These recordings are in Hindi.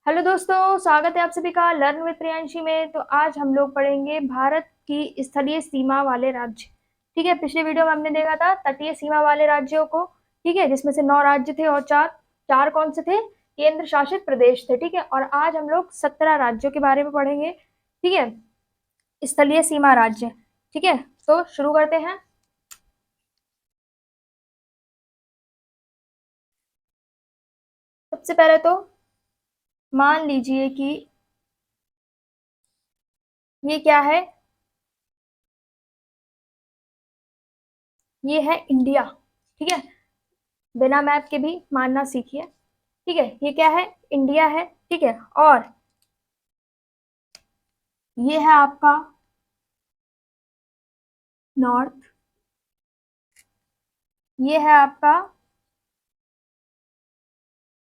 हेलो दोस्तों, स्वागत है आप सभी का लर्न विद प्रियांशी में। तो आज हम लोग पढ़ेंगे भारत की स्थलीय सीमा वाले राज्य। ठीक है, पिछले वीडियो में हमने देखा था तटीय सीमा वाले राज्यों को। ठीक है, जिसमें से 9 राज्य थे और चार चार कौन से थे? केंद्र शासित प्रदेश थे। ठीक है, और आज हम लोग 17 राज्यों के बारे में पढ़ेंगे। ठीक है, स्थलीय सीमा राज्य। ठीक है, तो शुरू करते हैं। सबसे पहले तो मान लीजिए कि ये क्या है? ये है इंडिया। ठीक है, बिना मैप के भी मानना सीखिए। ठीक है, ये क्या है? इंडिया है। ठीक है, और ये है आपका नॉर्थ, ये है आपका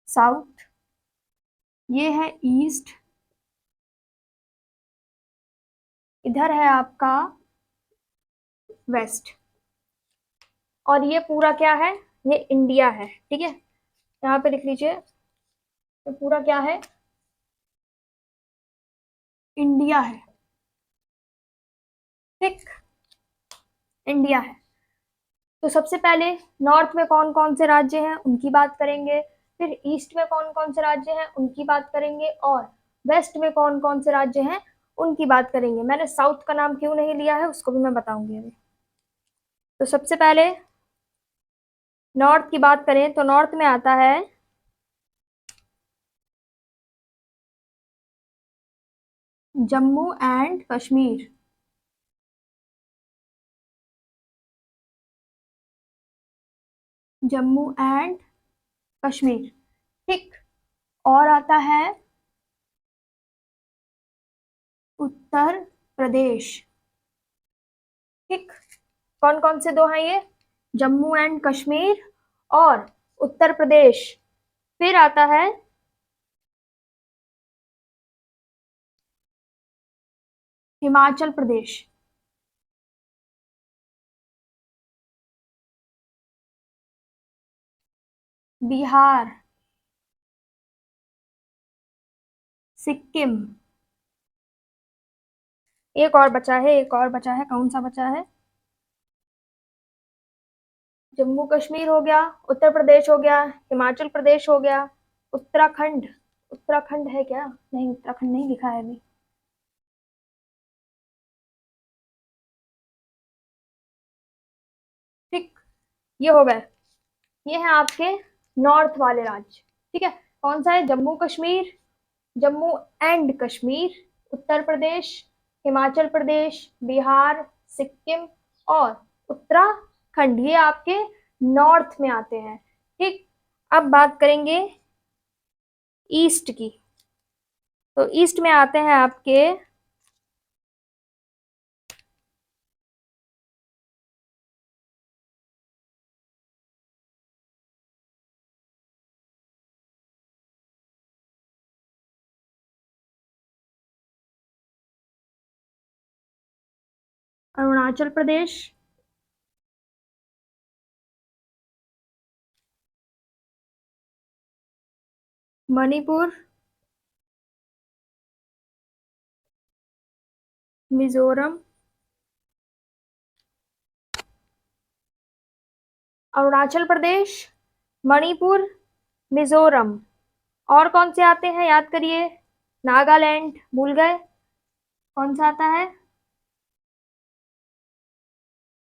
साउथ, ये है ईस्ट, इधर है आपका वेस्ट, और ये पूरा क्या है? ये इंडिया है। ठीक है, यहाँ पे लिख लीजिए, ये पूरा क्या है? इंडिया है। ठीक, इंडिया है। तो सबसे पहले नॉर्थ में कौन कौन से राज्य हैं उनकी बात करेंगे, फिर ईस्ट में कौन कौन से राज्य हैं उनकी बात करेंगे, और वेस्ट में कौन कौन से राज्य हैं उनकी बात करेंगे। मैंने साउथ का नाम क्यों नहीं लिया है उसको भी मैं बताऊंगी अभी। तो सबसे पहले नॉर्थ की बात करें तो नॉर्थ में आता है जम्मू एंड कश्मीर। जम्मू एंड कश्मीर। ठीक, और आता है उत्तर प्रदेश। ठीक, कौन कौन से दो हैं ये? जम्मू एंड कश्मीर और उत्तर प्रदेश। फिर आता है हिमाचल प्रदेश। बिहार, सिक्किम। एक और बचा है, एक और बचा है, कौन सा बचा है? जम्मू कश्मीर हो गया, उत्तर प्रदेश हो गया, हिमाचल प्रदेश हो गया, उत्तराखंड। उत्तराखंड है क्या? नहीं, उत्तराखंड नहीं लिखा है अभी। ठीक, ये हो गए। ये है आपके नॉर्थ वाले राज्य। ठीक है, कौन सा है? जम्मू कश्मीर, जम्मू एंड कश्मीर, उत्तर प्रदेश, हिमाचल प्रदेश, बिहार, सिक्किम और उत्तराखंड। ये आपके नॉर्थ में आते हैं। ठीक, अब बात करेंगे ईस्ट की। तो ईस्ट में आते हैं आपके अरुणाचल प्रदेश, मणिपुर, मिजोरम। अरुणाचल प्रदेश, मणिपुर, मिजोरम, और कौन से आते हैं याद करिए? नागालैंड भूल गए? कौन सा आता है?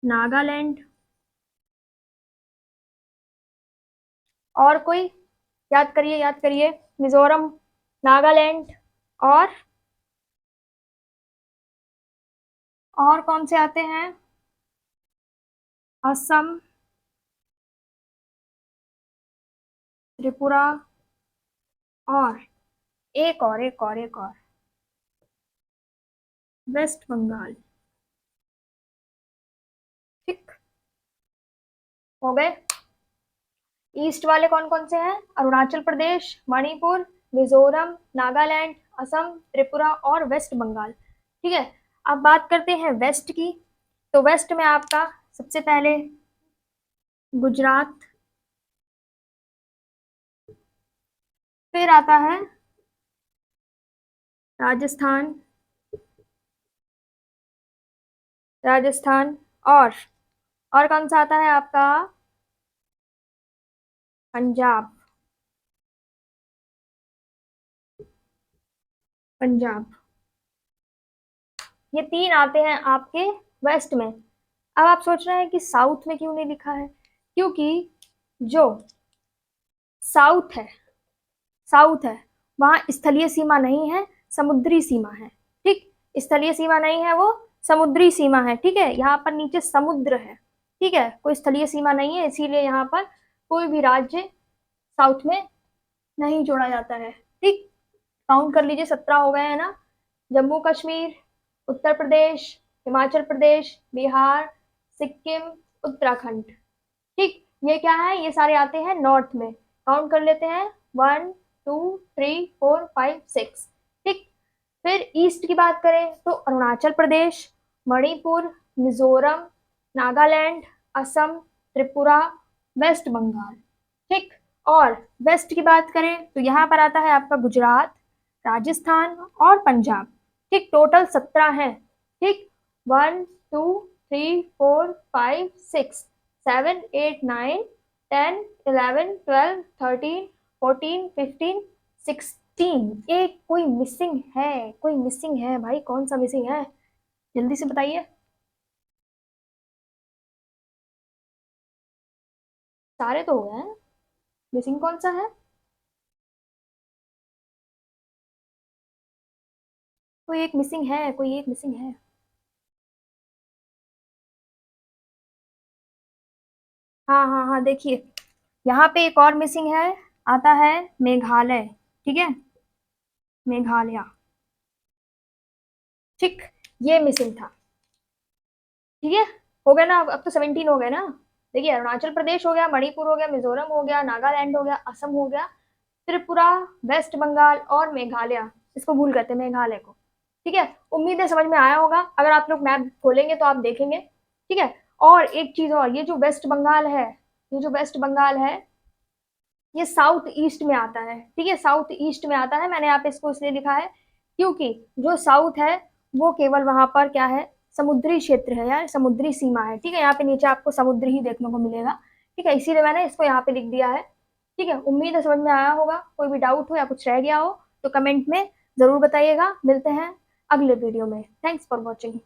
नागालैंड। और कोई? याद करिए, याद करिए। मिजोरम, नागालैंड, और कौन से आते हैं? असम, त्रिपुरा, और एक और वेस्ट बंगाल। ठीक, हो गए। ईस्ट वाले कौन कौन से हैं? अरुणाचल प्रदेश, मणिपुर, मिजोरम, नागालैंड, असम, त्रिपुरा और वेस्ट बंगाल। ठीक है, अब बात करते हैं वेस्ट की। तो वेस्ट में आपका सबसे पहले गुजरात, फिर आता है राजस्थान, राजस्थान और कौन सा आता है आपका? पंजाब, पंजाब। ये तीन आते हैं आपके वेस्ट में। अब आप सोच रहे हैं कि साउथ में क्यों नहीं लिखा है? क्योंकि जो साउथ है, साउथ है, वहां स्थलीय सीमा नहीं है, समुद्री सीमा है। ठीक, स्थलीय सीमा नहीं है, वो समुद्री सीमा है। ठीक है, यहाँ पर नीचे समुद्र है। ठीक है, कोई स्थलीय सीमा नहीं है, इसीलिए यहाँ पर कोई भी राज्य साउथ में नहीं जोड़ा जाता है। ठीक, काउंट कर लीजिए, 17 हो गए हैं ना। जम्मू कश्मीर, उत्तर प्रदेश, हिमाचल प्रदेश, बिहार, सिक्किम, उत्तराखंड। ठीक, ये क्या है? ये सारे आते हैं नॉर्थ में। काउंट कर लेते हैं, 1 2 3 4 5 6। ठीक, फिर ईस्ट की बात करें तो अरुणाचल प्रदेश, मणिपुर, मिजोरम, नागालैंड, असम, त्रिपुरा, वेस्ट बंगाल। ठीक, और वेस्ट की बात करें तो यहाँ पर आता है आपका गुजरात, राजस्थान और पंजाब। ठीक, टोटल 17 है। ठीक, 1 2 3 4 5 6 7 8 9 10 11 12 13 14 15 16। एक कोई मिसिंग है, कोई मिसिंग है भाई, कौन सा मिसिंग है? जल्दी से बताइए। सारे तो हो गए हैं, मिसिंग कौन सा है? कोई एक मिसिंग है, कोई एक मिसिंग है। हाँ हाँ हाँ, देखिए, यहाँ पे एक और मिसिंग है, आता है मेघालय। ठीक है, मेघालय। ठीक, ये मिसिंग था। ठीक है, हो गया ना? अब तो 17 हो गए ना। देखिए, अरुणाचल प्रदेश हो गया, मणिपुर हो गया, मिजोरम हो गया, नागालैंड हो गया, असम हो गया, त्रिपुरा, वेस्ट बंगाल और मेघालय। इसको भूल करते हैं, मेघालय को। ठीक है, उम्मीद है समझ में आया होगा। अगर आप लोग मैप खोलेंगे तो आप देखेंगे। ठीक है, और एक चीज और, ये जो वेस्ट बंगाल है, ये जो वेस्ट बंगाल है, ये साउथ ईस्ट में आता है। ठीक है, साउथ ईस्ट में आता है। मैंने यहाँ पे इसको इसलिए लिखा है क्योंकि जो साउथ है वो केवल वहां पर क्या है, समुद्री क्षेत्र है यार, समुद्री सीमा है। ठीक है, यहाँ पे नीचे आपको समुद्र ही देखने को मिलेगा। ठीक है, इसीलिए मैंने इसको यहाँ पे लिख दिया है। ठीक है, उम्मीद है समझ में आया होगा। कोई भी डाउट हो या कुछ रह गया हो तो कमेंट में जरूर बताइएगा। मिलते हैं अगले वीडियो में। Thanks for watching.